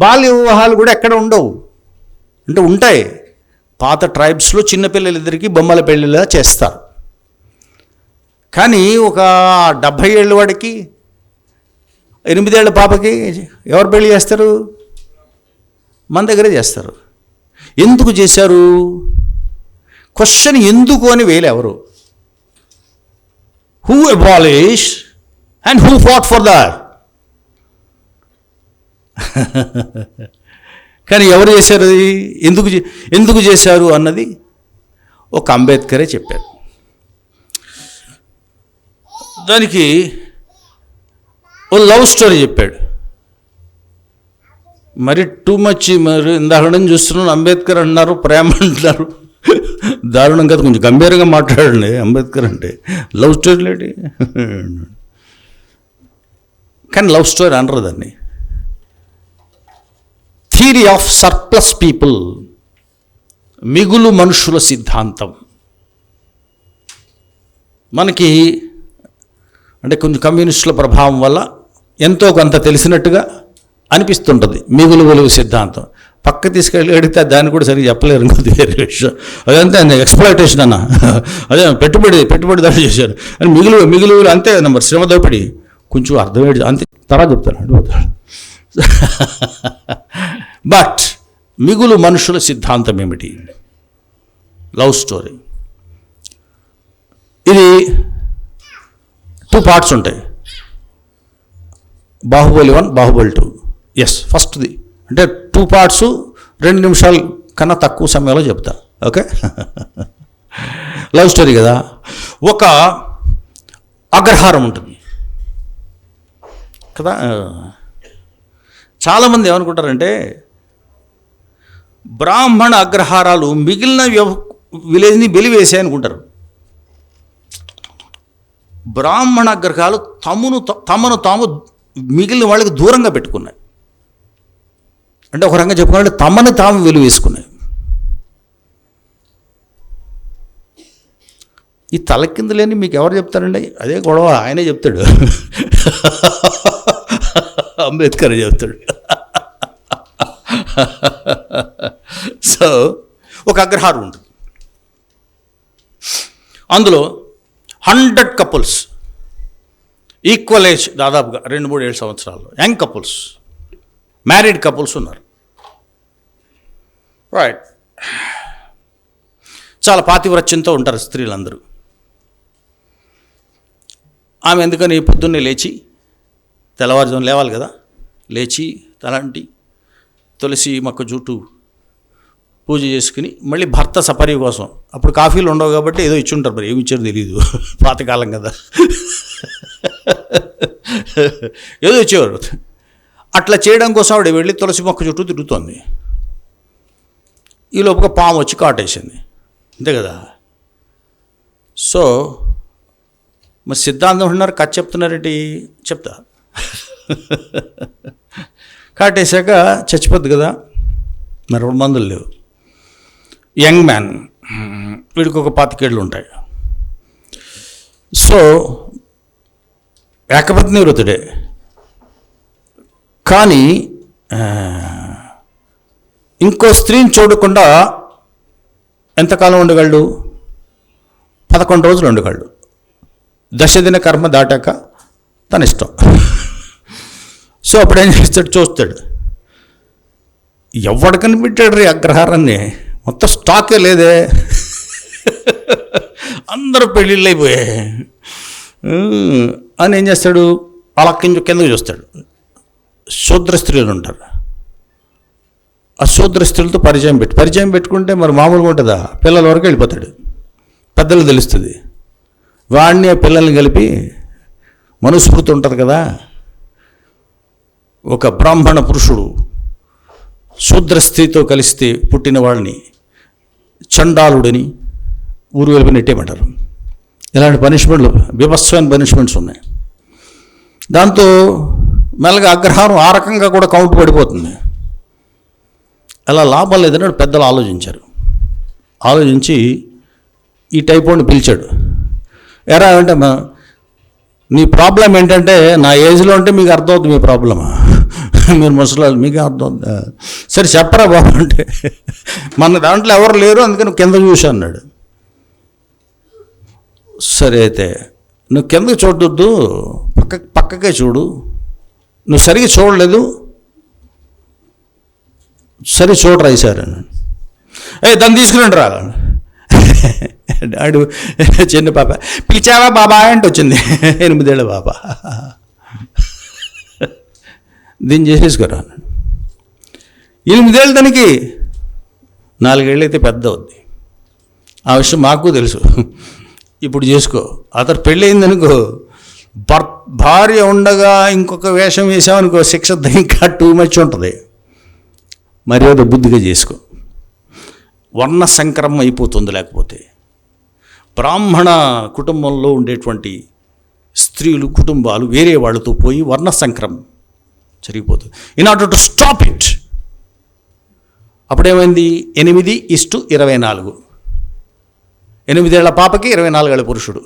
బాల్య వివాహాలు కూడా ఎక్కడ ఉండవు, అంటే ఉంటాయి. పాత ట్రైబ్స్లో చిన్నపిల్లలిద్దరికీ బొమ్మల పెళ్ళిలా చేస్తారు. కానీ ఒక 70 ఏళ్ళ వాడికి 8 ఏళ్ల పాపకి ఎవరు పెళ్ళి చేస్తారు? మన దగ్గరే చేస్తారు. ఎందుకు చేశారు? క్వశ్చన్ ఎందుకు అని వేలు ఎవరు? Who abolish and who fought for that? కానీ ఎవరు చేశారు? అది ఎందుకు చేశారు అన్నది ఒక అంబేద్కరే చెప్పారు. దానికి ఓ లవ్ స్టోరీ చెప్పాడు. మరి టూ మచ్. మరి ఇందాక నుంచి చూస్తున్నాను, అంబేద్కర్ అన్నారు, ప్రేమ అంటున్నారు. దారుణం కదా, కొంచెం గంభీరంగా మాట్లాడండి. అంబేద్కర్ అంటే లవ్ స్టోరీ లేటి, కానీ లవ్ స్టోరీ అనరు దాన్ని. థియరీ ఆఫ్ సర్ప్లస్ పీపుల్, మిగులు మనుషుల సిద్ధాంతం. మనకి అంటే కొంచెం కమ్యూనిస్టుల ప్రభావం వల్ల ఎంతో కొంత తెలిసినట్టుగా అనిపిస్తుంటుంది మిగులు వెలుగు సిద్ధాంతం. పక్క తీసుకెళ్ళి అడిగితే దాన్ని కూడా సరిగ్గా చెప్పలేరు. వేరే విషయం అదంతే, ఎక్స్‌ప్లాయిటేషన్ అన్న, అదే పెట్టుబడి దాడి చేశారు అని. మిగులు అంతే మరి శ్రమ దోపిడి కొంచెం అర్థమయ్యేది అంతే. తర్వాత చెప్తాను. బట్ మిగులు మనుషుల సిద్ధాంతం ఏమిటి? Love story. ఇది 2 పార్ట్స్ ఉంటాయి. బాహుబలి 1, బాహుబలి 2. ఎస్, ఫస్ట్ది అంటే 2 పార్ట్స్ 2 నిమిషాల కన్నా తక్కువ సమయంలో చెప్తా. ఓకే, లవ్ స్టోరీ కదా. ఒక అగ్రహారం ఉంటుంది కదా. చాలామంది ఏమనుకుంటారంటే బ్రాహ్మణ అగ్రహారాలు మిగిలిన విలేజ్ని వెలివేసాయి అనుకుంటారు. బ్రాహ్మణ అగ్రహాలు తమను తాము మిగిలిన వాళ్ళకి దూరంగా పెట్టుకున్నాయి. అంటే ఒక రంగా చెప్పుకోవాలంటే తమని తాము వెలివేసుకున్నాయి. ఈ తలకిందులేని మీకు ఎవరు చెప్తారండి? అదే గొడవ, ఆయనే చెప్తాడు. అంబేద్కర్ చెప్తాడు. సో ఒక అగ్రహారం ఉంటుంది, అందులో 100 కపుల్స్, ఈక్వల్ ఏజ్, దాదాపుగా 2-3 సంవత్సరాలు, యంగ్ కపుల్స్, మ్యారీడ్ కపుల్స్ ఉన్నారు. రైట్. చాలా పాతివ్రత్యంతో ఉంటారు స్త్రీలందరూ. ఆమె ఎందుకని పొద్దున్నే లేచి, తెల్లవారుజామున లేవాలి కదా, లేచి తలంటి తులసి మొక్క చుట్టూ పూజ చేసుకుని మళ్ళీ భర్త సపర్య కోసం, అప్పుడు కాఫీలు ఉండవు కాబట్టి ఏదో ఇచ్చి ఉంటారు, మరి ఏమి ఇచ్చారో తెలియదు, పాతకాలం కదా, ఏదో ఇచ్చేవారు. అట్లా చేయడం కోసం ఆవిడ వెళ్ళి తులసి మొక్క చుట్టూ తిరుగుతోంది. ఈ లోపల పాము వచ్చి కాటేసింది, అంతే కదా. సో మరి సిద్ధాంతం ఉన్నారు, కథ చెప్తున్నారేంటి? చెప్తా. కాటేశాక చచ్చిపోద్ది కదా, మరి 2 మందులు లేవు. యంగ్ మ్యాన్, వీడికి ఒక 25 ఏళ్ళు ఉంటాయి. సో ఏకపత్ని వృతుడే, కానీ ఇంకో స్త్రీని చూడకుండా ఎంతకాలం ఉండగలడు? 11 రోజులు ఉండగలడు. 10 దిన కర్మ దాటాక తన ఇష్టం. సో అప్పుడు ఏం చేస్తాడు? చూస్తాడు, ఎవడు కనిపెట్టాడు రీ అగ్రహారాన్ని, మొత్తం స్టాకే లేదే, అందరూ పెళ్ళిళ్ళు అయిపోయాయి అని ఏం చేస్తాడు? అలా కిందకు చూస్తాడు. శూద్ర స్త్రీలు ఉంటారు, ఆ శూద్ర స్త్రీలతో పరిచయం పెట్టుకుంటే మరి మామూలుగా ఉంటుందా? పిల్లల వరకు వెళ్ళిపోతాడు, పెద్దలు తెలుస్తుంది. వాడిని ఆ పిల్లల్ని కలిపి మనుస్మృతి ఉంటుంది కదా, ఒక బ్రాహ్మణ పురుషుడు శూద్ర స్త్రీతో కలిస్తే పుట్టిన వాళ్ళని చండాలుడని ఊరు వెళ్ళి నెట్టేయమంటారు. ఇలాంటి పనిష్మెంట్లు, బీభత్సమైన పనిష్మెంట్స్ ఉన్నాయి. దాంతో మెల్లగా అగ్రహారం ఆ రకంగా కూడా కౌంట్ పడిపోతుంది. అలా లాభం లేదని పెద్దలు ఆలోచించి ఈ టైప్ వాడిని పిలిచాడు. ఎరా అంటే, నీ ప్రాబ్లం ఏంటంటే నా ఏజ్లో ఉంటే మీకు అర్థమవుతుంది మీ ప్రాబ్లమా, మీరు ముసలాళ్ళు మీకు అర్థం ఉందా? సరే చెప్పరా బాబు అంటే, మన దాంట్లో ఎవరు లేరు అందుకని కింద చూసి అన్నాడు. సరే అయితే నువ్వు కిందకి చూడొద్దు, పక్కకే చూడు, నువ్వు సరిగ్గా చూడలేదు, సరే చూడరా ఈసారి. దాన్ని తీసుకురండి రా. ఆడు చిన్న పాప, పిలిచావా బాబా అంటే వచ్చింది, 8 ఏళ్ళ పాప. దీన్ని చేసేసుకోరా. 8 ఏళ్ళు దానికి, 4 ఏళ్ళు అయితే పెద్ద అవుద్ది. ఆ విషయం మాకు తెలుసు. ఇప్పుడు చేసుకో. అతను పెళ్ళి అయిందనుకో, భార్య ఉండగా ఇంకొక వేషం వేసామనుకో, శిక్ష ఇంకా టూ మచ్ ఉంటుంది. మర్యాద బుద్ధిగా చేసుకో. వర్ణ సంకరం అయిపోతుంది. లేకపోతే బ్రాహ్మణ కుటుంబంలో ఉండేటువంటి స్త్రీలు కుటుంబాలు వేరే వాళ్ళతో పోయి వర్ణ సంకరం జరిగిపోతుంది. In order to stop it, అప్పుడేమైంది, 8:24. 8 ఏళ్ల పాపకి 24 ఏళ్ల పురుషుడు.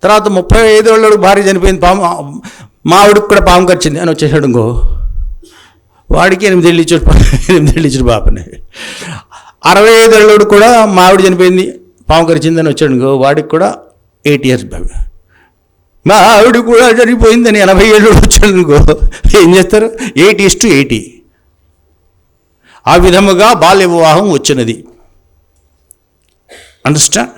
తర్వాత 35 ఏళ్ళ భార్య చనిపోయింది, పాము మా ఆవిడకి కూడా పాము కరిచింది అని వచ్చేసాడు. ఇంకో వాడికి 8 ఏళ్ళు ఇచ్చాడు, 8 ఏళ్ళు ఇచ్చాడు పాపని. 65 ఏళ్ళోడు కూడా మా ఆవిడ చనిపోయింది, పాము కరిచిందని వచ్చాడు. ఇంకో వాడికి కూడా 8 years బాబు. మా ఆవిడ కూడా చనిపోయిందని 80 ఏళ్ళోడు వచ్చాడు. ఇంకో ఏం చేస్తారు, 8:80. ఆ విధముగా బాల్య వివాహం వచ్చినది. అండర్స్టాండ్?